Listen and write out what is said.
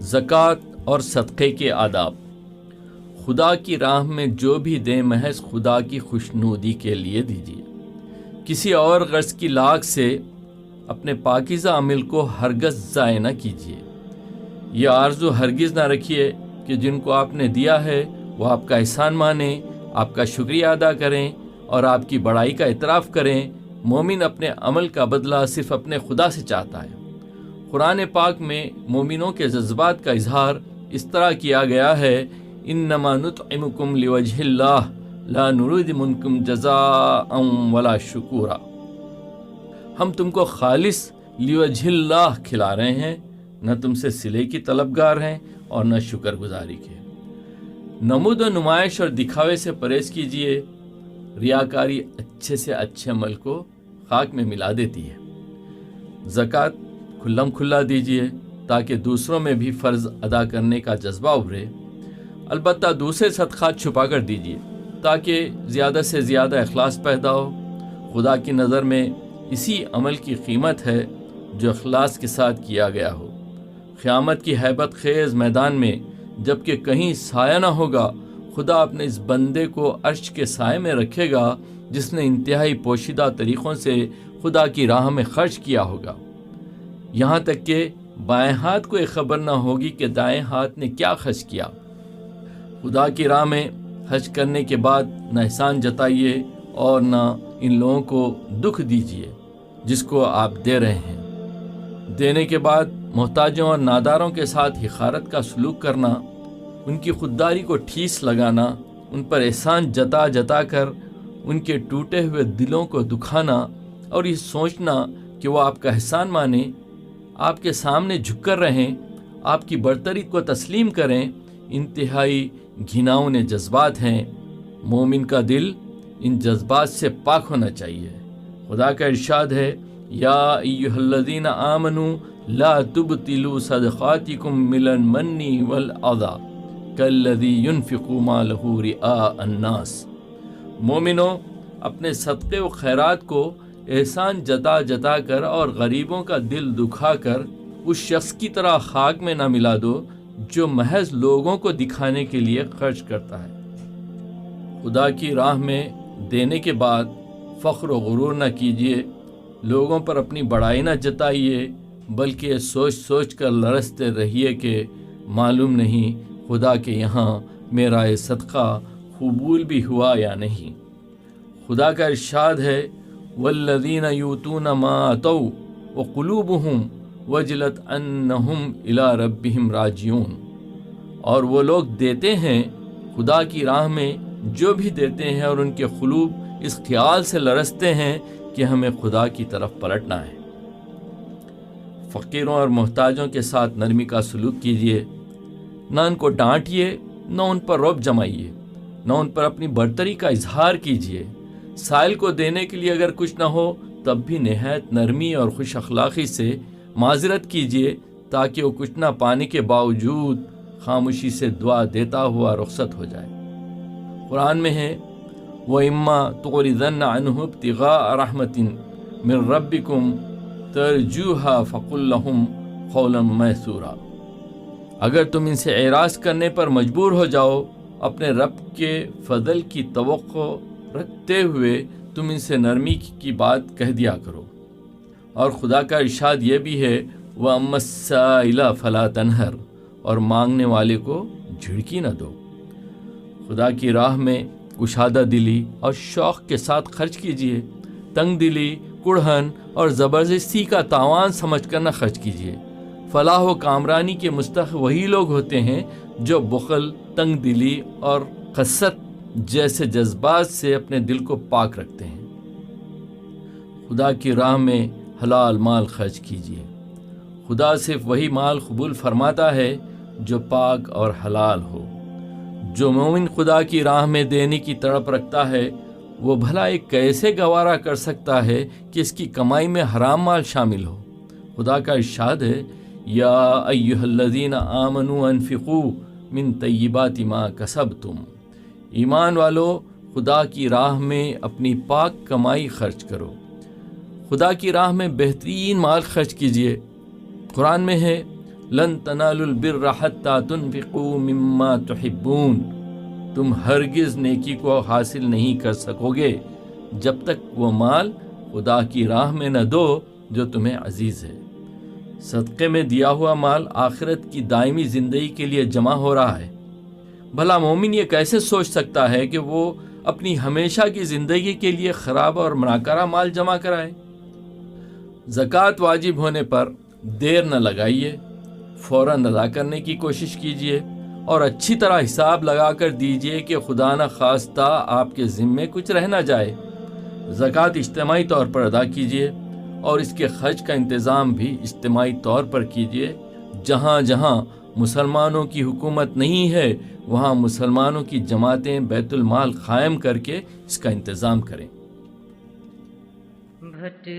زکوٰۃ اور صدقے کے آداب۔ خدا کی راہ میں جو بھی دیں محض خدا کی خوشنودی کے لیے دیجیے۔ کسی اور غرض کی لاگ سے اپنے پاکیزہ عمل کو ہرگز ضائع نہ کیجیے۔ یہ آرزو ہرگز نہ رکھیے کہ جن کو آپ نے دیا ہے وہ آپ کا احسان مانیں، آپ کا شکریہ ادا کریں اور آپ کی بڑائی کا اعتراف کریں۔ مومن اپنے عمل کا بدلہ صرف اپنے خدا سے چاہتا ہے۔ قرآن پاک میں مومنوں کے جذبات کا اظہار اس طرح کیا گیا ہے: انما نطعمکم لوجہ اللہ لا نرید منکم جزاء ولا شکورا۔ ہم تم کو خالص لوجہ اللہ کھلا رہے ہیں، نہ تم سے صلے کی طلبگار ہیں اور نہ شکر گزاری کے۔ نمود و نمائش اور دکھاوے سے پرہیز کیجیے۔ ریاکاری اچھے سے اچھے عمل کو خاک میں ملا دیتی ہے۔ زکوٰۃ کھلم کھلا دیجیے تاکہ دوسروں میں بھی فرض ادا کرنے کا جذبہ ابھرے۔ البتہ دوسرے صدقات چھپا کر دیجیے تاکہ زیادہ سے زیادہ اخلاص پیدا ہو۔ خدا کی نظر میں اسی عمل کی قیمت ہے جو اخلاص کے ساتھ کیا گیا ہو۔ قیامت کی ہیبت خیز میدان میں جب کہ کہیں سایہ نہ ہوگا، خدا اپنے اس بندے کو عرش کے سائے میں رکھے گا جس نے انتہائی پوشیدہ طریقوں سے خدا کی راہ میں خرچ کیا ہوگا، یہاں تک کہ بائیں ہاتھ کو یہ خبر نہ ہوگی کہ دائیں ہاتھ نے کیا خرچ کیا۔ خدا کی راہ میں خرچ کرنے کے بعد نہ احسان جتائیے اور نہ ان لوگوں کو دکھ دیجیے جس کو آپ دے رہے ہیں۔ دینے کے بعد محتاجوں اور ناداروں کے ساتھ حقارت کا سلوک کرنا، ان کی خودداری کو ٹھیس لگانا، ان پر احسان جتا جتا کر ان کے ٹوٹے ہوئے دلوں کو دکھانا اور یہ سوچنا کہ وہ آپ کا احسان مانیں، آپ کے سامنے جھک کر رہیں، آپ کی برتری کو تسلیم کریں، انتہائی گھناؤنے جذبات ہیں۔ مومن کا دل ان جذبات سے پاک ہونا چاہیے۔ خدا کا ارشاد ہے: یا ایھا الذین آمنوا لا تبطلوا صدقاتکم بالمن والأذى کالذی ينفق مالہ رئاء الناس۔ مومنوں، اپنے صدقے و خیرات کو احسان جتا جتا کر اور غریبوں کا دل دکھا کر اس شخص کی طرح خاک میں نہ ملا دو جو محض لوگوں کو دکھانے کے لیے خرچ کرتا ہے۔ خدا کی راہ میں دینے کے بعد فخر و غرور نہ کیجیے، لوگوں پر اپنی بڑائی نہ جتائیے، بلکہ یہ سوچ سوچ کر لرزتے رہیے کہ معلوم نہیں خدا کے یہاں میرا یہ صدقہ قبول بھی ہوا یا نہیں۔ خدا کا ارشاد ہے: والذین یؤتون ما آتوا وقلوبہم وجلت انہم الی ربہم راجعون۔ اور وہ لوگ دیتے ہیں خدا کی راہ میں جو بھی دیتے ہیں اور ان کے قلوب اس خیال سے لرزتے ہیں کہ ہمیں خدا کی طرف پلٹنا ہے۔ فقیروں اور محتاجوں کے ساتھ نرمی کا سلوک کیجیے، نہ ان کو ڈانٹیے، نہ ان پر رعب جمائیے، نہ ان پر اپنی برتری کا اظہار کیجیے۔ سائل کو دینے کے لیے اگر کچھ نہ ہو تب بھی نہایت نرمی اور خوش اخلاقی سے معذرت کیجیے تاکہ وہ کچھ نہ پانے کے باوجود خاموشی سے دعا دیتا ہوا رخصت ہو جائے۔ قرآن میں ہے: وَإِمَّا تُعْرِضَنَّ عَنْهُ ابْتِغَاءَ رَحْمَةٍ مِّن رَّبِّكُمْ تَرْجُوهَا فَقُل لَّهُمْ قَوْلًا مَّيْسُورًا۔ اگر تم ان سے اعراض کرنے پر مجبور ہو جاؤ، اپنے رب کے فضل کی توقع رکھتے ہوئے تم ان سے نرمی کی بات کہہ دیا کرو۔ اور خدا کا ارشاد یہ بھی ہے: وَأَمَّا السَّائِلَ فَلَا تَنْهَرْ، اور مانگنے والے کو جھڑکی نہ دو۔ خدا کی راہ میں کشادہ دلی اور شوق کے ساتھ خرچ کیجیے۔ تنگ دلی، کڑہن اور زبردستی کا تاوان سمجھ کر نہ خرچ کیجیے۔ فلاح و کامرانی کے مستحق وہی لوگ ہوتے ہیں جو بخل، تنگ دلی اور قسط جیسے جذبات سے اپنے دل کو پاک رکھتے ہیں۔ خدا کی راہ میں حلال مال خرچ کیجیے۔ خدا صرف وہی مال قبول فرماتا ہے جو پاک اور حلال ہو۔ جو مومن خدا کی راہ میں دینے کی تڑپ رکھتا ہے، وہ بھلا ایک کیسے گوارا کر سکتا ہے کہ اس کی کمائی میں حرام مال شامل ہو؟ خدا کا ارشاد ہے: یا ایھا الذین آمنوا انفقوا من طیبات ما کسبتم۔ ایمان والو، خدا کی راہ میں اپنی پاک کمائی خرچ کرو۔ خدا کی راہ میں بہترین مال خرچ کیجیے۔ قرآن میں ہے لن تنالوا البر حتی تنفقوا مما تحبون، تم ہرگز نیکی کو حاصل نہیں کر سکو گے جب تک وہ مال خدا کی راہ میں نہ دو جو تمہیں عزیز ہے۔ صدقے میں دیا ہوا مال آخرت کی دائمی زندگی کے لیے جمع ہو رہا ہے۔ بھلا مومن یہ کیسے سوچ سکتا ہے کہ وہ اپنی ہمیشہ کی زندگی کے لیے خراب اور مناکرہ مال جمع کرائے؟ زکوٰۃ واجب ہونے پر دیر نہ لگائیے، فوراً ادا کرنے کی کوشش کیجیے اور اچھی طرح حساب لگا کر دیجیے کہ خدا نہ خواستہ آپ کے ذمے کچھ رہ نہ جائے۔ زکوٰۃ اجتماعی طور پر ادا کیجیے اور اس کے خرچ کا انتظام بھی اجتماعی طور پر کیجیے۔ جہاں جہاں مسلمانوں کی حکومت نہیں ہے وہاں مسلمانوں کی جماعتیں بیت المال قائم کر کے اس کا انتظام کریں۔